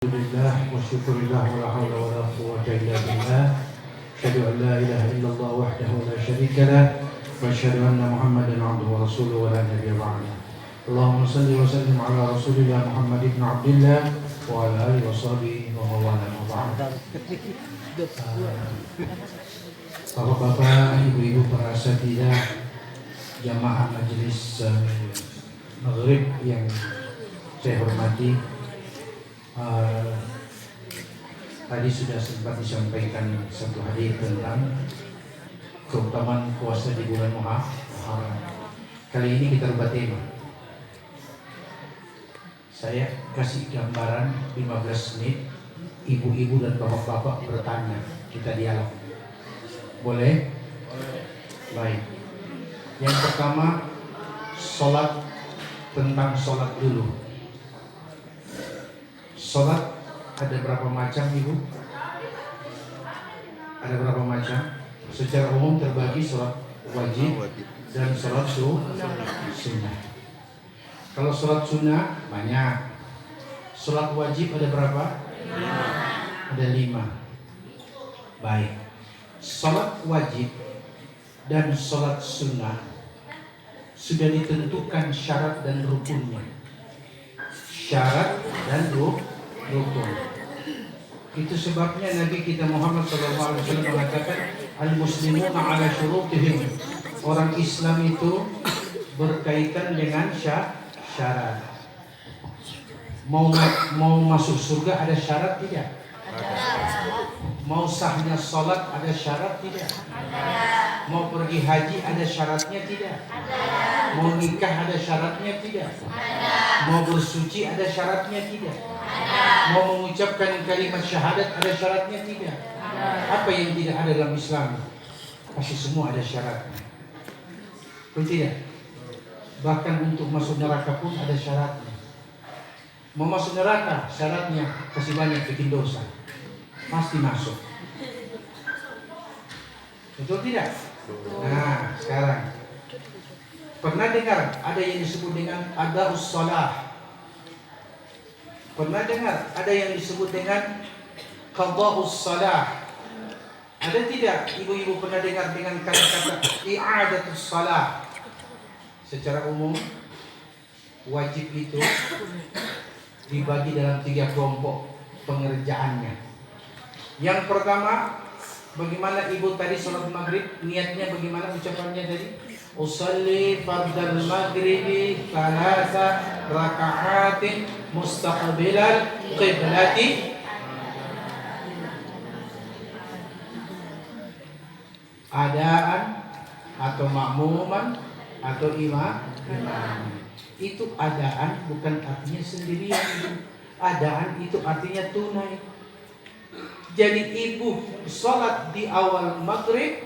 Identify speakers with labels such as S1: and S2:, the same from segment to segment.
S1: Alhamdulillah wa syukurillah wa la hawla wa la quwwata illa billah. Asyhadu an la ilaha illallah wahdahu la syarika lah wa asyhadu anna Muhammadan abduhu wa rasuluhu wa la nabiyya ba'dah. Allahumma shalli wa sallim ala rasulillah Muhammad ibn Abdullah wa ala alihi wa sahbihi wa mawala wa ba'd. Bapak-bapak, ibu-ibu para asatidzah jamaah majelis maghrib yang saya hormati, tadi sudah sempat disampaikan satu hadis tentang keutamaan puasa di bulan Muharram. Kali ini kita rubah tema. Saya kasih gambaran 15 menit, ibu-ibu dan bapak-bapak bertanya, kita dialog. Boleh? Baik. Yang pertama, tentang sholat dulu. Sholat ada berapa macam, Ibu? Ada berapa macam? Secara umum terbagi sholat wajib dan sholat sunnah. Kalau sholat sunnah banyak. Sholat wajib ada berapa? 5. Ada 5. Baik. Sholat wajib dan sholat sunnah sudah ditentukan syarat dan rukunnya. Syarat dan rukun. Itu sebabnya Nabi kita Muhammad SAW mengatakan al-muslimuna ala syurutihim. Orang Islam itu berkaitan dengan syarat. Mau masuk surga ada syarat tidak? Mau sahnya sholat ada syarat tidak? Mau pergi haji ada syaratnya tidak? Mau nikah ada syaratnya tidak? Mau bersuci ada syaratnya tidak? Mau mengucapkan kalimat syahadat ada syaratnya tidak? Apa yang tidak ada dalam Islam? Pasti semua ada syaratnya. Betul tidak? Bahkan untuk masuk neraka pun ada syaratnya. Mau masuk neraka syaratnya kasih banyak bikin dosa, pasti masuk. Betul tidak? Nah, sekarang pernah dengar ada yang disebut dengan adaus shalah? Pernah dengar ada yang disebut dengan qada'us shalah? Ada tidak ibu-ibu pernah dengar dengan kata-kata i'adatus shalah? Secara umum wajib itu dibagi dalam 3 kelompok pengerjaannya. Yang pertama, bagaimana ibu tadi sholat maghrib, niatnya bagaimana ucapannya tadi? Usalli fardal maghribi 3 raka'atin mustaqbilal qiblati. Adaan atau makmuman atau imam. Itu adaan bukan artinya sendirian. Adaan itu artinya tunai. Jadi ibu sholat di awal maghrib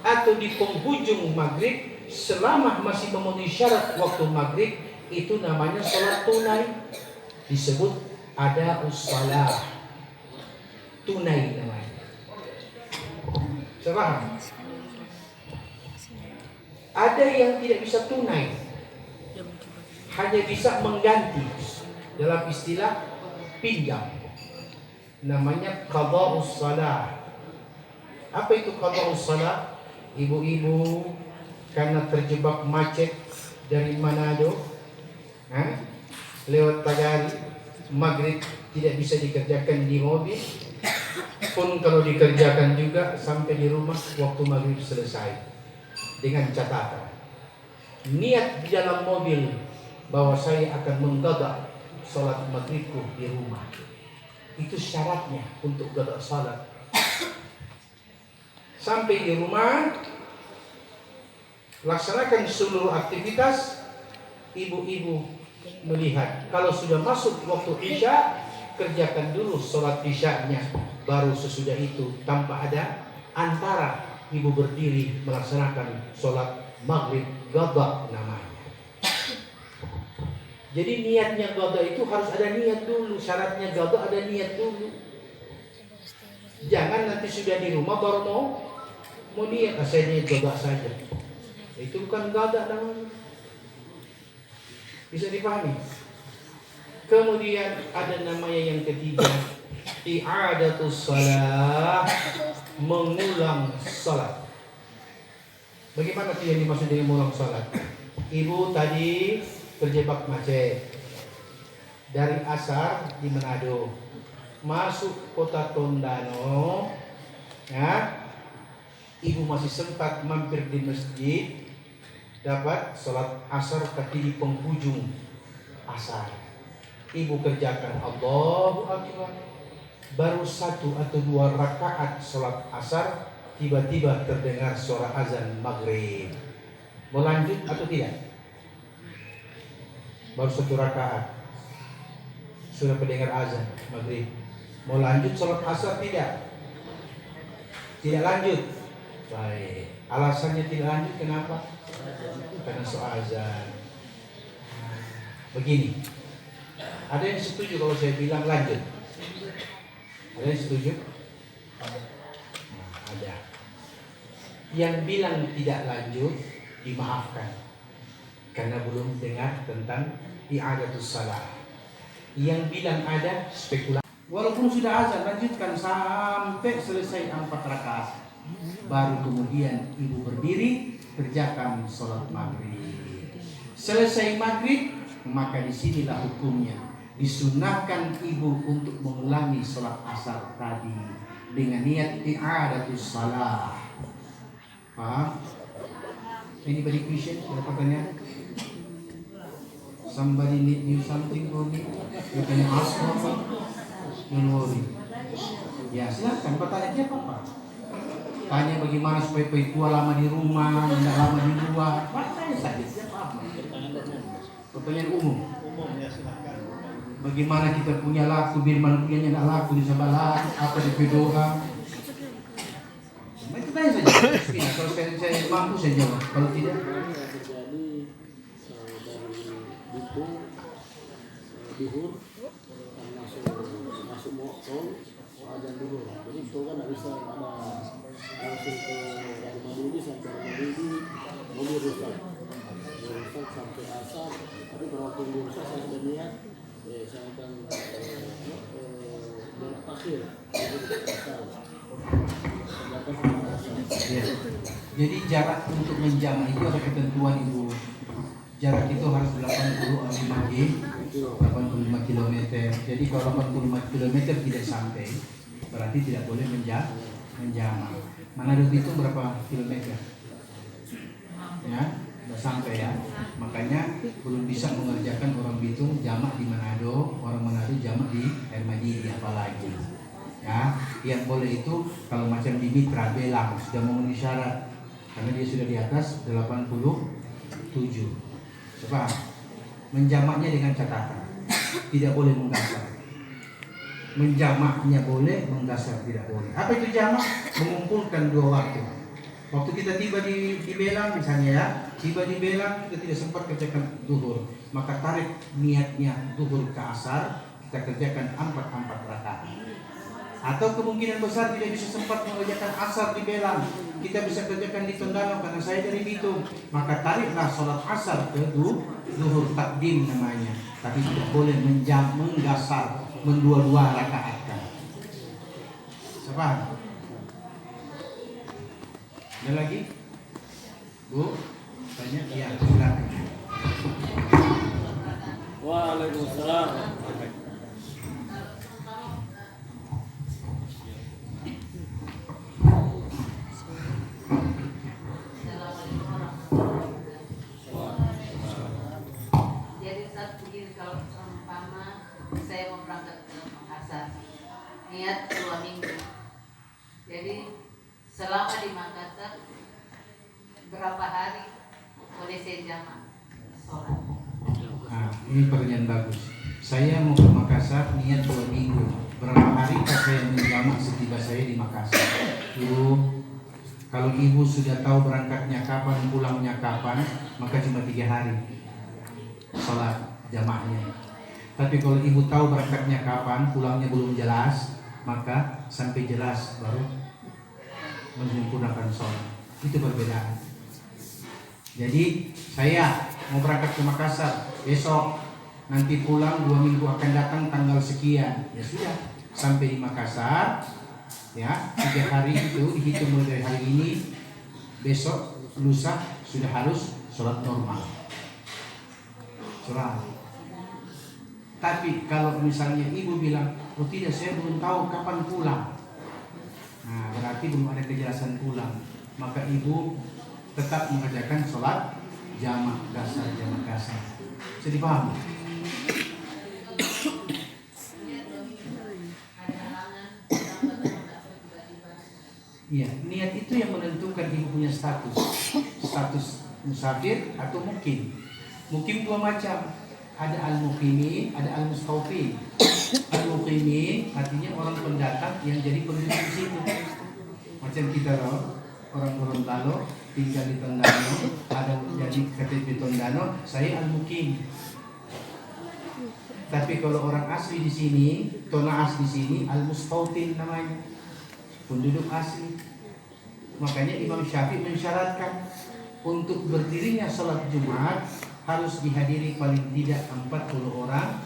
S1: atau di penghujung maghrib, selama masih memenuhi syarat waktu maghrib, itu namanya sholat tunai. Disebut adaus shalah. Tunai namanya. Paham? Ada yang tidak bisa tunai, hanya bisa mengganti, dalam istilah pinjam, namanya qada'us shalah. Apa itu qada'us shalah? Ibu-ibu karena terjebak macet dari Manado, lewat Tagali, maghrib tidak bisa dikerjakan di mobil, pun kalau dikerjakan juga sampai di rumah waktu maghrib selesai. Dengan catatan niat di dalam mobil bahwa saya akan mengqada sholat maghribku di rumah. Itu syaratnya untuk qada salat. Sampai di rumah, laksanakan seluruh aktivitas. Ibu-ibu melihat kalau sudah masuk waktu isya, kerjakan dulu sholat isyanya, baru sesudah itu tanpa ada antara ibu berdiri melaksanakan sholat maghrib qada namanya. Jadi niatnya qada itu harus ada niat dulu. Syaratnya qada ada niat dulu. Jangan nanti sudah di rumah baru mau niat, saya niat qada saja. Itu bukan qada namanya. Bisa dipahami? Kemudian ada namanya yang ketiga, i'adatus shalah, mengulang salat. Bagaimana tuh yang dimaksud dengan mengulang salat? Ibu tadi terjebak macet dari asar di Manado, masuk kota Tondano, ya. Ibu masih sempat mampir di masjid, dapat salat asar tapi di penghujung asar. Ibu kerjakan Allahu Akbar, baru 1 atau 2 rakaat salat asar, tiba-tiba terdengar suara azan maghrib. Mau lanjut atau tidak? Baru 1 rakaat sudah mendengar azan maghrib. Mau lanjut salat asar tidak? Tidak lanjut. Baik. Alasannya tidak lanjut kenapa? Karena soal azan. Begini. Ada yang setuju kalau saya bilang lanjut? Ada yang setuju? Ada. Yang bilang tidak lanjut dimaafkan karena belum dengar tentang i'adatus shalah. Yang bilang ada spekulasi. Walaupun sudah azan, lanjutkan sampai selesai 4 rakaat. Baru kemudian ibu berdiri kerjakan sholat maghrib. Selesai maghrib, maka disinilah hukumnya. Disunahkan ibu untuk mengulangi sholat asar tadi dengan niat i'adatus shalah. Paham? Anybody question? Ada pertanyaan? Somebody need you something for me? You can ask for me. Don't worry. Ya silakan bertanya dia apa? Tanya bagaimana supaya tua lama di rumah, tidak lama di luar. Bertanya saja siapa? Pertanyaan umum.
S2: Umum ya silakan.
S1: Bagaimana kita punya laku, Birman punya tidak laku di sebelah, apa di doa. Itu tanya saja. Kalau saya mampu saya jawab. Kalau tidak,
S2: Terjadi dari duhur masuk tol azan dulu. Jadi itu kan nggak bisa ada langsung ke dari Maulidi sampai Maulidi mobil rusak sampai asar. Tapi kalau tunggu rusak saya sudah niat saya akan jarak akhir asar.
S1: ya. Jadi jarak untuk menjama itu ada ketentuan ibu. Jarak itu harus 85 km. Jadi kalau 85 km tidak sampai, berarti tidak boleh menjama. Manado itu berapa kilometer? Ya, tidak sampai ya. Makanya belum bisa mengerjakan orang Bitung jamak di Manado, orang Manado jamak di Hermadidi apalagi. Ya, yang boleh itu kalau macam di Mitra Belang sudah memenuhi syarat karena dia sudah di atas 87. Coba menjamaknya dengan catatan tidak boleh menggasar. Menjamaknya boleh, menggasar tidak boleh. Apa itu jamak? Mengumpulkan 2 waktu. Waktu kita tiba di Belang misalnya ya, tiba di Belang kita tidak sempat kerjakan duhur, maka tarik niatnya duhur ke asar, kita kerjakan 4 rakaat. Atau kemungkinan besar tidak bisa sempat mengerjakan asar di Belang, kita bisa kerjakan di Tondano karena saya dari Bitung, maka tariklah sholat asar ke duhur takdim namanya. Tapi tidak boleh menggasar, mendua-dua rakaatkan. Siapa? Ada lagi? Bu? Tanya? Iya, silakan.
S2: Waalaikumsalam.
S3: Jadi saat begini, kalau umpama saya mau berangkat ke Makassar, niat 2 minggu. Jadi selama di Makassar berapa hari boleh saya jamak sholat?
S1: Nah, ini pertanyaan bagus. Saya mau ke Makassar niat 2 minggu. Berapa hari saya menjamak setiba saya di Makassar? Ibu, kalau ibu sudah tahu berangkatnya kapan, pulangnya kapan, maka cuma 3 hari sholat jamaknya. Tapi kalau ibu tahu berangkatnya kapan, pulangnya belum jelas, maka sampai jelas baru menyempurnakan sholat. Itu perbedaan. Jadi saya mau berangkat ke Makassar besok, nanti pulang 2 minggu akan datang tanggal sekian. Ya sudah, sampai di Makassar, ya 3 hari itu dihitung mulai dari hari ini, besok, lusa sudah harus sholat normal. Sholat. Tapi kalau misalnya ibu bilang, oh tidak, saya belum tahu kapan pulang. Nah, berarti belum ada kejelasan pulang. Maka ibu tetap mengerjakan sholat jamak kasar. Bisa dipahami? Iya, niat itu yang menentukan ibu punya status musafir atau mukim. Mukim 2 macam. Ada al-muqimin, ada al-mustawfin. Al-muqimin artinya orang pendatang yang jadi penduduk di situ. Macam kita loh, orang Gorontalo tinggal di Tondano, ada jadi KTP Tondano, saya al-muqim. Tapi kalau orang asli di sini, Tonaas di sini, al-mustawfin namanya, penduduk asli. Makanya Imam Syafi'i mensyaratkan untuk berdirinya salat Jumat harus dihadiri paling tidak 40 orang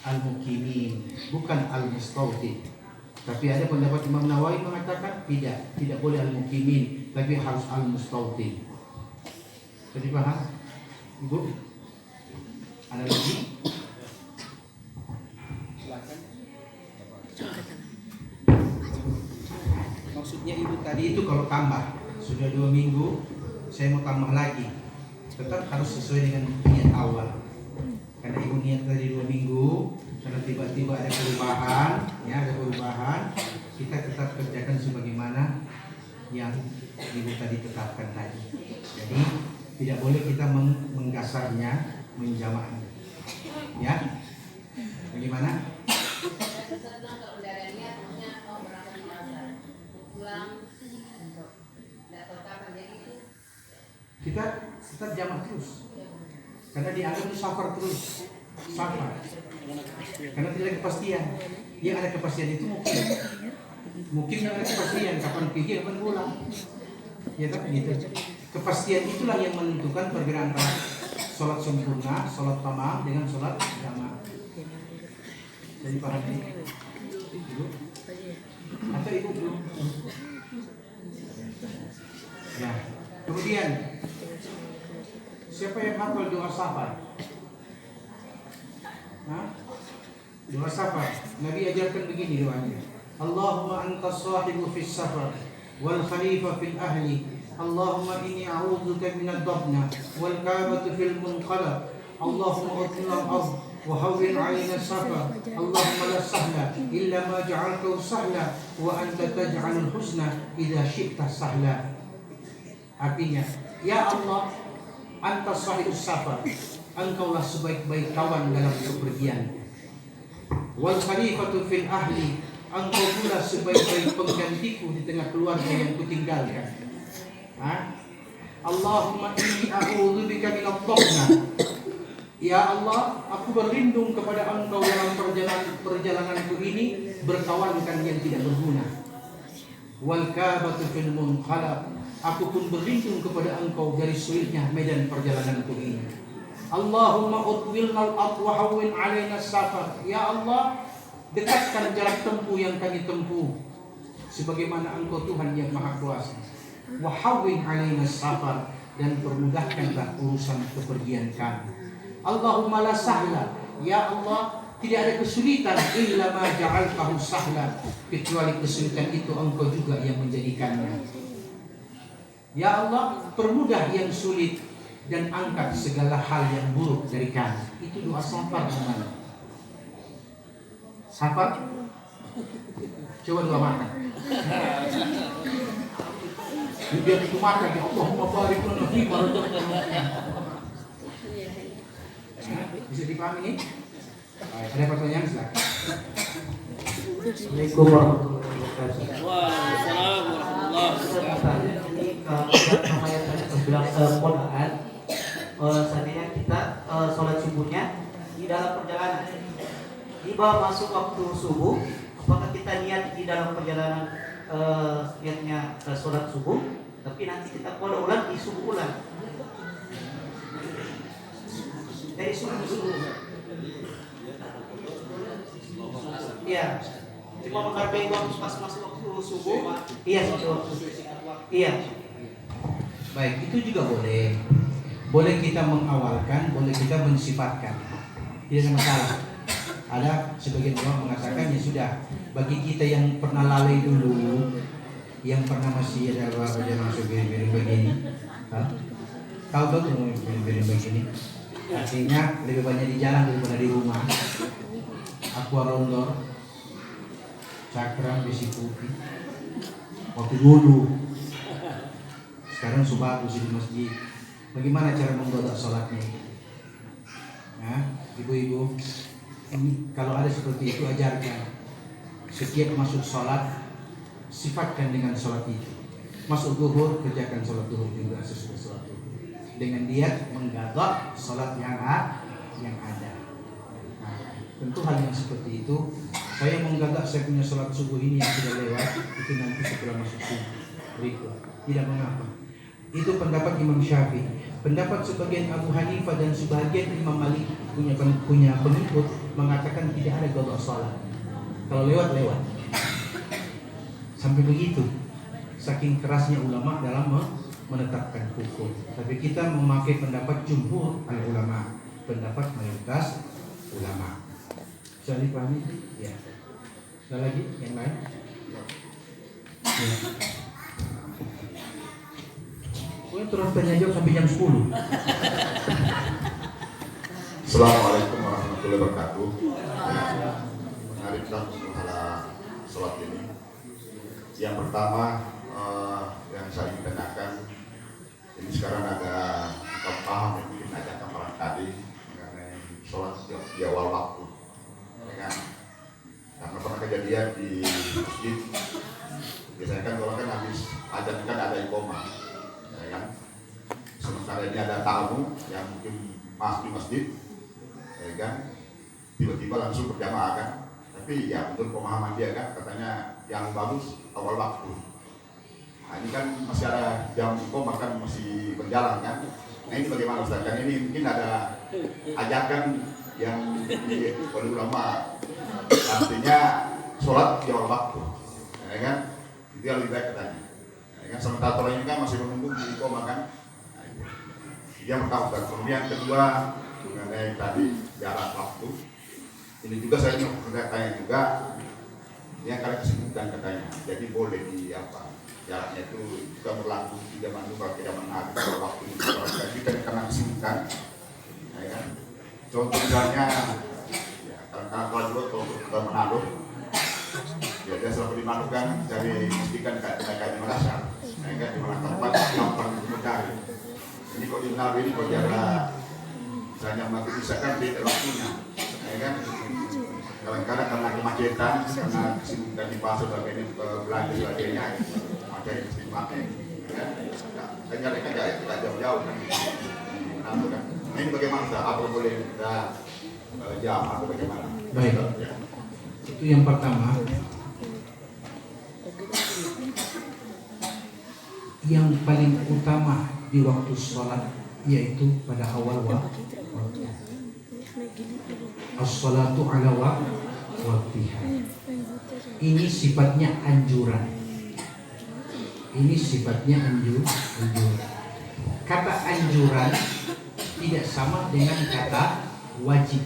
S1: al-muqimin, bukan al-mustawfin. Tapi ada pendapat Imam Nawawi mengatakan tidak boleh al-muqimin, tapi harus al-mustawfin. Jadi paham? Ibu? Ada lagi? Silakan. Maksudnya ibu tadi itu kalau tambah sudah 2 minggu, saya mau tambah lagi. Tetap harus sesuai dengan niat awal. Karena ibu niat tadi 2 minggu, karena tiba-tiba ada perubahan, kita tetap kerjakan sebagaimana yang ibu tadi tetapkan tadi. Jadi tidak boleh kita menggasarnya, menjamaknya. Ya, bagaimana? Kita tetap jamak terus, karena dianggap itu safar terus, karena tidak ada kepastian. Yang ada kepastian itu mungkin yang ada kepastian kapan pergi, kapan pulang, ya kan gitu. Kepastian itulah yang menentukan perbedaan antara sholat sempurna, sholat tamam dengan sholat jamak. Jadi paham ini? Ibu? Atau ibu belum? Nah, kemudian siapa yang hafal doa safar? Doa safar. Nabi ajarkan begini doanya. Allahumma anta sahibu fis safar wal khalifah fil ahli. Allahumma inni a'udzubika minad dhabna wal kabatu fil munqalab. Allahumma utmil al-ard wa hawwin 'alaina safar. Allahumma la sahla illa ma ja'altahu sahla wa anta taj'alul husna idza syi'ta sahla. Artinya, ya Allah, anta sahibus safar, engkaulah sebaik-baik kawan dalam kepergian. Wal khalifatu fil ahli, engkau pula sebaik-baik penggantiku di tengah keluarga yang kutinggalkan. Allahumma inni a'udzubika minadh dhabna. Ya Allah, aku berlindung kepada engkau dalam perjalananku ini berkawankan yang tidak berguna. Wal kabatu fil munqalab, aku pun berlindung kepada engkau dari sulitnya medan perjalananku ini. Allahumma utwilna al-ard wa hawwin 'alaina safar. Ya Allah, dekatkan jarak tempuh yang kami tempuh sebagaimana engkau Tuhan yang Maha Kuasa. Wa hawwin 'alaina safar, dan permudahkanlah urusan kepergian kami. Allahumma la sahla, ya Allah, tidak ada kesulitan illa ma ja'altahu sahla, kecuali kesulitan itu engkau juga yang menjadikannya. Ya Allah, permudah yang sulit dan angkat segala hal yang buruk dari kami. Itu doa safar namanya. Safar? Coba doa makan. Biar itu makan, ya Allahumma barik lana fi ma razaqtana. Bisa dipahami ini? Ada pertanyaan, silakan.
S4: Assalamualaikum warahmatullahi wabarakatuh. Waalaikumsalam warahmatullahi wabarakatuh. Ini kalau yang tadi terbilang keponakan, seandainya kita sholat subuhnya di dalam perjalanan, tiba masuk waktu subuh, apakah kita niat di dalam perjalanan niatnya sholat subuh, tapi nanti kita qada ulang di subuh ulang. Dari subuh Iya. Cuma menghargai waktu pas masuk waktu subuh. Iya, iya.
S1: Baik, itu juga boleh. Boleh kita mengawalkan, boleh kita mensifatkan. Tidak ada masalah. Ada sebagian orang mengatakan ya sudah, bagi kita yang pernah lalai dulu, yang pernah masih ada dia masuk piring begini, tahu tuh piring begini. Artinya lebih banyak di jalan daripada di rumah. Aqua Rondor, cakram, besi putih. Waktu dulu, sekarang bagus di masjid. Bagaimana cara menggoda sholatnya? Nah, ibu-ibu, ini kalau ada seperti itu ajarkan. Setiap masuk sholat, sifatkan dengan sholat itu. Masuk zuhur, kerjakan sholat zuhur juga sesuai sholat zuhur. Dengan niat menggodok sholat yang ada. Nah, tentu hal yang seperti itu, saya menggodok saya punya sholat subuh ini yang sudah lewat, itu nanti setelah masuk subuh berikut. Tidak mengapa. Itu pendapat Imam Syafi'i. Pendapat sebagian Abu Hanifah dan sebagian Imam Malik punya pengikut mengatakan tidak ada qada salat. Kalau lewat. Sampai begitu. Saking kerasnya ulama dalam menetapkan hukum. Tapi kita memakai pendapat jumhur ulama, pendapat mayoritas ulama. Bisa dipahami? Ya. Ada lagi yang lain? Ya. Terus tanya jawab sampai jam 10.
S5: Assalamualaikum warahmatullahi wabarakatuh. Mari kita menghela sholat ini. Yang pertama yang saya ingin tanyakan, ini sekarang ada paham yang mungkin ada kemarin tadi mengenai sholat di awal waktu. Dengan karena pernah kejadian di masjid, biasanya kan kalau kan habis adzan kan ada iqomah. Kan? Sementara ini ada tamu yang mungkin masuk di masjid, ya kan? Tiba-tiba langsung berjamaah kan? Tapi ya menurut pemahaman dia kan, katanya yang bagus awal waktu. Nah, ini kan masih ada jam iqomah kan masih berjalan kan? Nah ini bagaimana Ustaz? Kan ini mungkin ada ajakan yang oleh ulama, artinya sholat di awal waktu, ya kan? Itu yang lebih baik katanya. Kan sementara orang ini kan masih menunggu di iqomah kan. Nah, itu. Yang pertama, kemudian kedua mengenai tadi jarak waktu. Ini juga saya mau tanya juga, yang kalian kesibukan katanya. Jadi boleh di apa? Jaraknya itu juga berlaku di zaman dulu kalau tidak menarik kalau waktu itu kita karena kesibukan, ya kan? Contoh misalnya, ya, karena kalau juga kalau kita menaruh. Ya, dia selalu dimalukan dari mestikan kayak merasa, kan di mana tempat yang paling mencari. Ini kok di Nabi ini kok jarak, misalnya mati bisa kan beda waktunya, kan? Kadang-kadang karena kemacetan, karena kesibukan di pasar dan ini belanja sebagainya, macam yang mesti pakai, kan? Kan jaraknya tidak jauh-jauh kan? Kan? Nah, ini bagaimana? Apa boleh kita jam atau bagaimana?
S1: Baik.
S5: Ya.
S1: Itu yang pertama. Yang paling utama di waktu sholat yaitu pada awal waktu. As-sholatu ala waktiha. Ini sifatnya anjuran. Ini sifatnya anjuran. Kata anjuran tidak sama dengan kata wajib.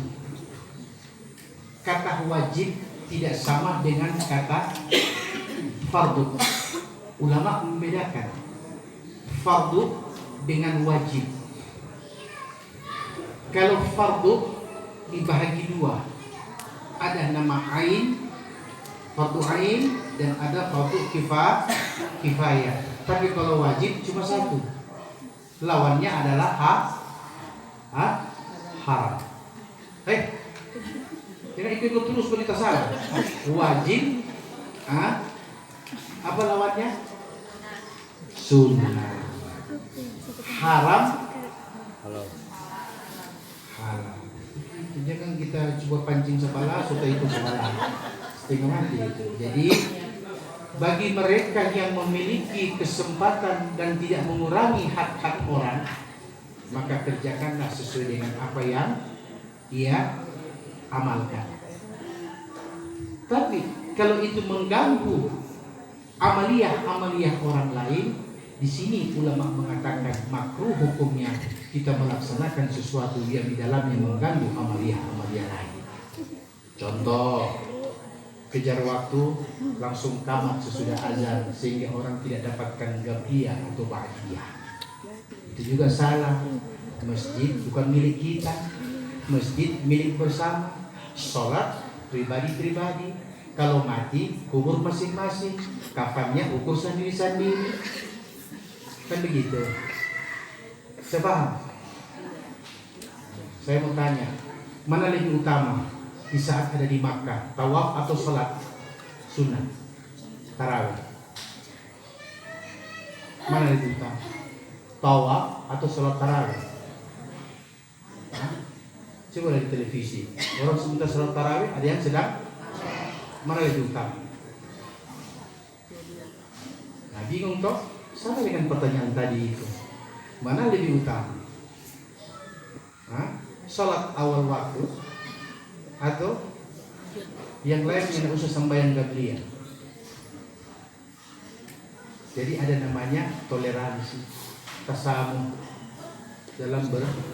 S1: Kata wajib tidak sama dengan kata fardu. Ulama membedakan fardu dengan wajib. Kalau fardu dibahagi dua, ada nama ain, fardu ain, dan ada fardu kifayah. Tapi kalau wajib cuma satu, lawannya adalah haram. Jangan ikut terus berita salah. Wajib, apa lawannya? Sunnah. Haram. Jangan kita coba pancing sepala supaya itu sepala setengah mati itu. Jadi bagi mereka yang memiliki kesempatan dan tidak mengurangi hak-hak orang, maka kerjakanlah sesuai dengan apa yang ia amalkan. Tapi kalau itu mengganggu amaliyah orang lain, di sini ulama mengatakan makruh hukumnya kita melaksanakan sesuatu yang di dalamnya mengganggu amaliyah lain. Contoh, kejar waktu langsung tamat sesudah azan sehingga orang tidak dapatkan gabliyah atau ba'diyah. Itu juga salah. Masjid bukan milik kita, masjid milik bersama. Sholat pribadi-pribadi. Kalau mati kubur masing-masing, kafannya ukur sendiri-sendiri. Kan begitu. Saya paham. Saya mau tanya, mana lebih utama di saat ada di Makkah, tawaf atau sholat sunnah tarawih? Mana lebih utama, tawaf atau sholat tarawih? Coba lihat di televisi, orang sebentar sholat tarawih, ada yang sedang, mana lebih utama? Nah, bingung toh? Sama dengan pertanyaan tadi itu, mana lebih utama? Sholat awal waktu atau yang lain yang usah sembahyang gabliyah? Jadi ada namanya toleransi, tasamuh dalam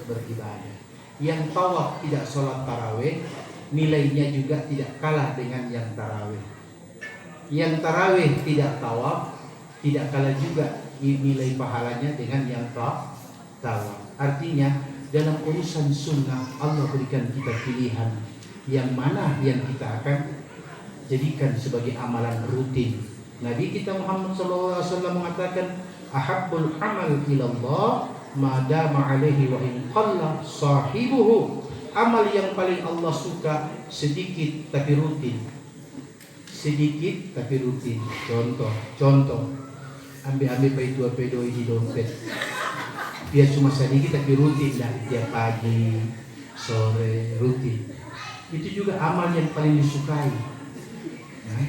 S1: beribadah. Yang tawaf tidak sholat tarawih, nilainya juga tidak kalah dengan yang tarawih. Yang tarawih tidak tawaf, tidak kalah juga nilai pahalanya dengan yang tawaf. Artinya dalam urusan sunnah Allah berikan kita pilihan yang mana yang kita akan jadikan sebagai amalan rutin. Nabi kita Muhammad SAW mengatakan, ahabbul amal ilallah madama alaihi wa in qalla sahibuhu. Amal yang paling Allah suka sedikit tapi rutin. Sedikit tapi rutin. Contoh. Ambil paitua pedoi di dompet. Dia cuma sedikit tapi rutin lah, tiap pagi, sore, rutin. Itu juga amal yang paling disukai. Nah.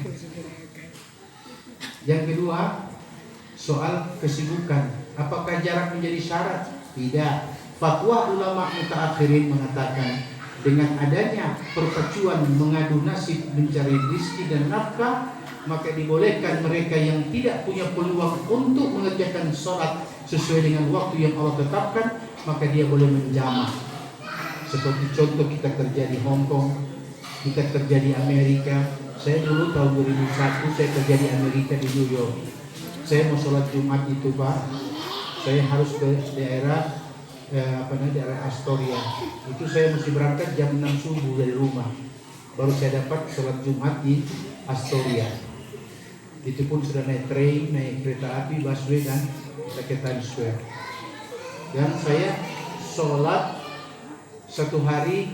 S1: Yang kedua, soal kesibukan. Apakah jarak menjadi syarat? Tidak. Fatwa ulama mutaakhirin mengatakan dengan adanya perpacuan mengadu nasib mencari rezeki dan nafkah, maka dibolehkan mereka yang tidak punya peluang untuk mengerjakan sholat sesuai dengan waktu yang Allah tetapkan, maka dia boleh menjamak. Seperti contoh kita kerja di Hong Kong, kita kerja di Amerika. Saya dulu tahun 2001 saya kerja di Amerika di New York. Saya mau sholat Jumat itu Pak, saya harus ke daerah daerah Astoria. Itu saya mesti berangkat jam 6 subuh dari rumah. Baru saya dapat sholat Jumat di Astoria. Itu pun sudah naik train, naik kereta api, busway dan ke Times Square. Dan saya sholat satu hari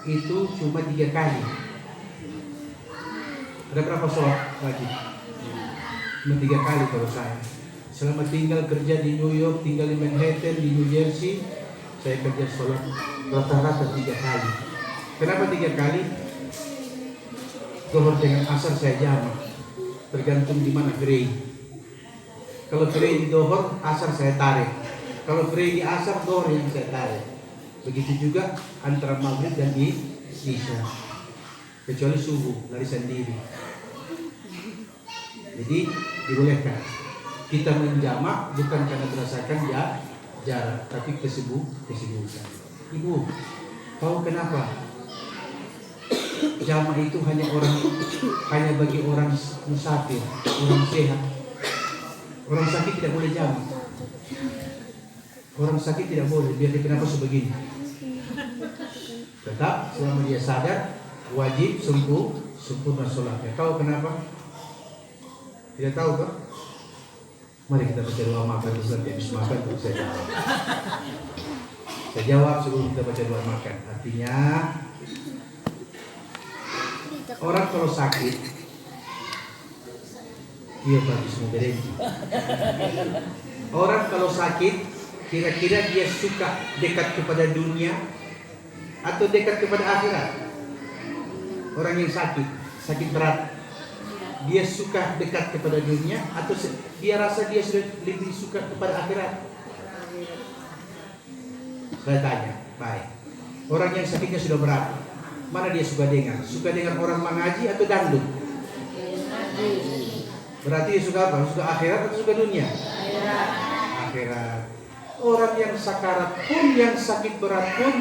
S1: itu cuma 3 kali. Ada berapa sholat lagi? Cuma 3 kali kalau saya. Selama tinggal kerja di New York, tinggal di Manhattan, di New Jersey, saya kerja sholat rata-rata 3 kali. Kenapa 3 kali? Zuhur dengan asar saya jamak, tergantung di mana gerai. Kalau gerai di Zuhur, asar saya tarik. Kalau gerai di asar, Zuhur yang saya tarik. Begitu juga antara maghrib dan isya. Kecuali subuh, lari sendiri. Jadi dibolehkan. Kita menjamak bukan karena berdasarkan jarak, tapi kesibukan. Ibu, tahu kenapa? Jamak itu hanya bagi orang musafir, orang sehat. Orang sakit tidak boleh jamak. Orang sakit tidak boleh. Biar dia kenapa sebegini. Tetap selama dia sadar, wajib sempurna sholatnya. Tahu kenapa? Tidak tahu kan? Mari kita baca doa makan setelah habis makan baru saya jawab. Saya jawab sebelum kita baca doa makan. Artinya orang kalau sakit, dia bagi semua berhenti. Orang kalau sakit, kira-kira dia suka dekat kepada dunia atau dekat kepada akhirat? Orang yang sakit berat, dia suka dekat kepada dunia atau dia rasa dia sudah lebih suka kepada akhirat? Saya tanya, baik. Orang yang sakitnya sudah berat, Mana dia suka dengar? Suka dengar orang mengaji atau dangdut? Berarti dia suka apa? Suka akhirat atau suka dunia? Akhirat. Orang yang sakarat pun, yang sakit berat pun,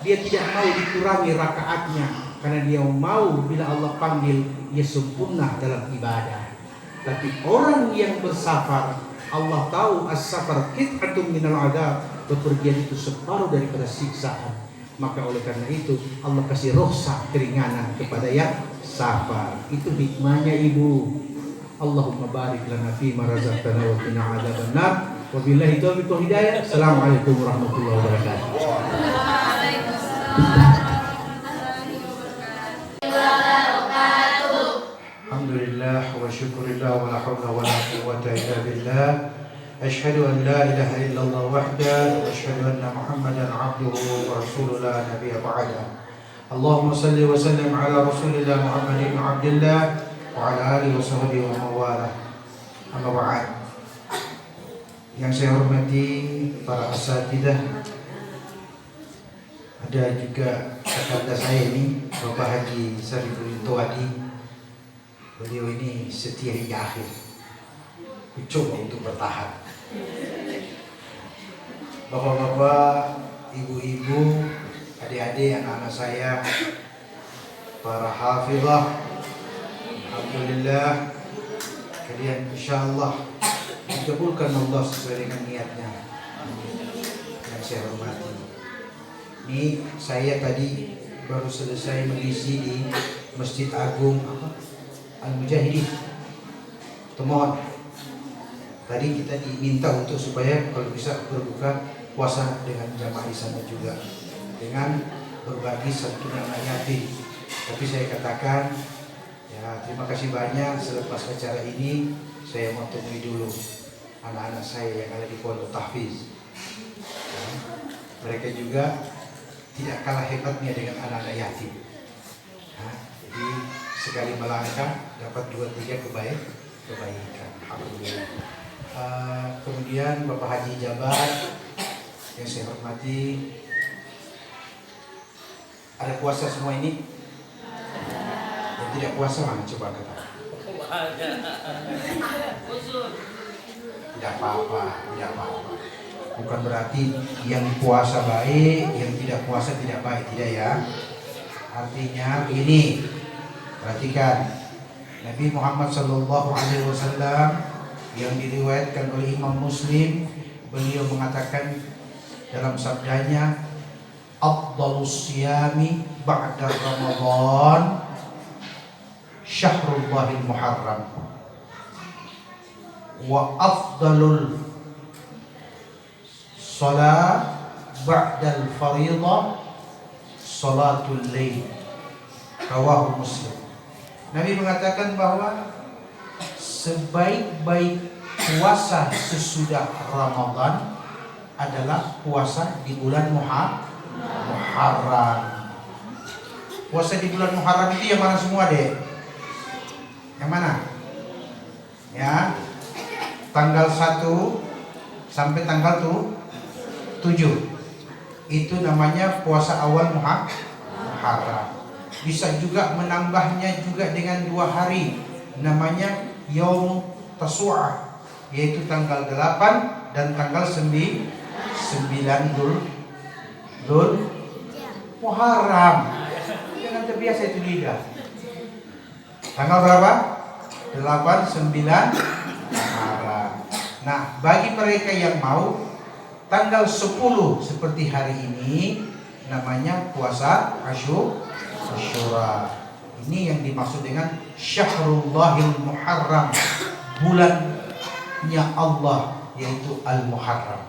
S1: dia tidak mau dikurangi rakaatnya, karena dia mau bila Allah panggil dia sempurna dalam ibadah. Tapi orang yang bersafar, Allah tahu as-safar qit'atun minal adab, bepergian itu separuh daripada siksaan. Maka oleh karena itu Allah kasih rukhsah keringanan kepada yang safar. Itu hikmahnya Ibu. Allahumma barik lana fi ma razaqtana wa qina adzabannar. Wabillahi taufiq wal hidayah. Assalamualaikum warahmatullahi wabarakatuh. Alhamdulillah wa syukurillah wa la hawla wa la quwwata illa billah. Asyhadu an la ilaha illallah wahdahu wa asyhadu anna Muhammadan abduhu wa rasuluhu la nabiyya ba'da. Allahumma salli wa sallim ala rasulillah Muhammad ibn Abdullah wa ala alihi wa sahbihi wa mawalah. Amma ba'd. Yang saya hormati para asatidzah, ada juga kakak saya ini Bapak Haji Sarifudin Tuadi. Beliau ini setia hingga akhir, coba untuk bertahan. Bapak-bapak, ibu-ibu, adik-adik, anak-anak saya, para hafizah, alhamdulillah kalian insyaallah dikabulkan Allah sesuai dengan niatnya. Yang saya hormati, ini saya tadi baru selesai mengisi di Masjid Agung Al-Mujahidin. Mohon tadi kita diminta untuk supaya kalau bisa berbuka puasa dengan jamaah di sana juga, dengan berbagi santunan yatim. Tapi saya katakan ya terima kasih banyak. Selepas acara ini saya mau temui dulu anak-anak saya yang ada di Pondok Tahfiz. Ya, mereka juga tidak kalah hebatnya dengan anak-anak yatim. Ya, jadi sekali melangkah dapat 2-3 kebaikan. Alhamdulillah. Kemudian Bapak Haji Jabar yang saya hormati, ada puasa semua ini? Yang tidak puasa mana coba kata? Tidak apa-apa, tidak apa-apa. Bukan berarti yang puasa baik, yang tidak puasa tidak baik, tidak ya. Artinya ini, perhatikan Nabi Muhammad SAW yang diriwayatkan oleh Imam Muslim, beliau mengatakan dalam sabdanya, afdhalus siyami ba'da Ramadan syahrullahil muharram wa afdalul salat ba'dal fariḍah salatul lail. Rawahu Muslim. Nabi mengatakan bahwa sebaik-baik puasa sesudah Ramadan adalah puasa di bulan Muharram. Puasa di bulan Muharram itu yang mana semua deh? Yang mana? Ya, tanggal 1 sampai tanggal 7. Itu namanya puasa awal Muharram. Bisa juga menambahnya juga dengan 2 hari, namanya Yaum Tasu'ah, yaitu tanggal 8 dan tanggal 9 Dhul Muharram. Jangan terbiasa itu lidah. Tanggal berapa? 8, 9 Muharram. Nah, bagi mereka yang mau, tanggal 10 seperti hari ini namanya puasa Asyura. Ini yang dimaksud dengan Syahrullahil Muharram, bulannya Allah, yaitu Al-Muharram.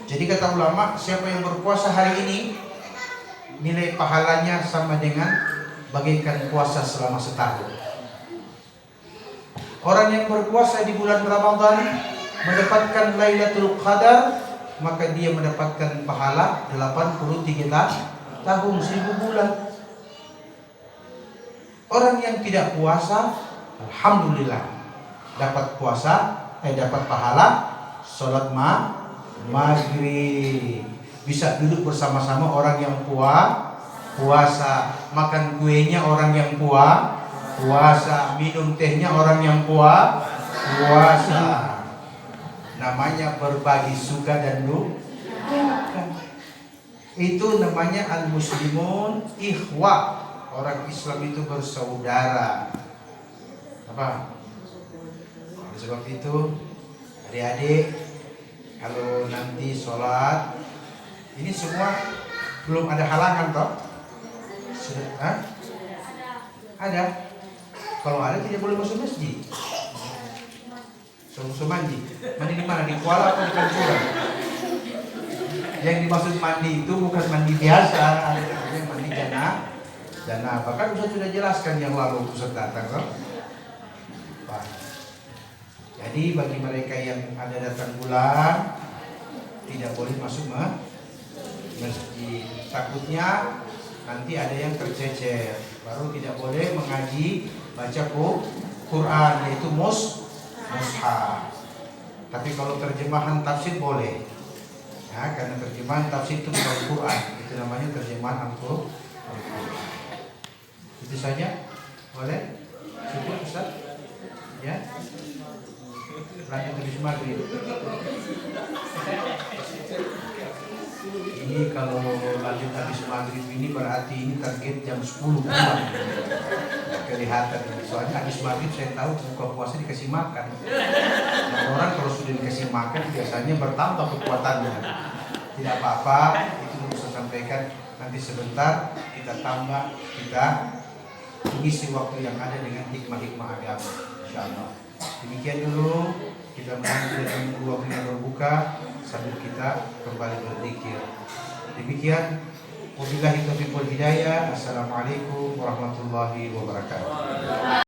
S1: Jadi kata ulama, siapa yang berpuasa hari ini, nilai pahalanya sama dengan bagaikan puasa selama setahun. Orang yang berpuasa di bulan Ramadan mendapatkan Lailatul Qadar, maka dia mendapatkan pahala 83 tahun, 1000 bulan. Orang yang tidak puasa, alhamdulillah dapat dapat pahala sholat maghrib. Bisa duduk bersama-sama orang yang puasa, makan kuenya orang yang puasa, minum tehnya orang yang puasa. Namanya berbagi suka dan duka. Itu namanya al-muslimun ikhwah. Orang Islam itu bersaudara. Apa? Oleh sebab itu, adik-adik, kalau nanti sholat, ini semua belum ada halangan toh? Sudah? Ada. Kalau ada tidak boleh masuk masjid. Suruh mandi. Mandi di mana? Di Kuala atau di Pantura? Yang dimaksud mandi itu bukan mandi biasa, ada yang mandi janabah. Bahkan Ustaz sudah jelaskan yang lalu Ustaz datang toh. Jadi bagi mereka yang ada datang bulan tidak boleh masuk masjid. Takutnya nanti ada yang tercecer. Baru tidak boleh mengaji baca Quran, yaitu mushaf. Tapi kalau terjemahan tafsir boleh. Ya, karena terjemahan tafsir itu bukan Quran, itu namanya terjemahan Al-Quran. Itu saja. Boleh? Cukup Ustaz? Ya. Lanjut habis maghrib. Ini kalau lanjut habis maghrib ini berarti ini target jam 10 pulang. Kelihatan ini. Soalnya habis maghrib saya tahu buka puasa dikasih makan. Nah, orang kalau sudah dikasih makan biasanya bertambah kekuatannya. Tidak apa-apa, itu bisa sampaikan nanti sebentar kita tambah, kita mengisi waktu yang ada dengan hikmah-hikmah agama. Insyaallah. Demikian dulu, kita menunggu waktunya berbuka sambil kita kembali berzikir. Demikian, wabillahi taufiq wal hidayah. Assalamualaikum warahmatullahi wabarakatuh.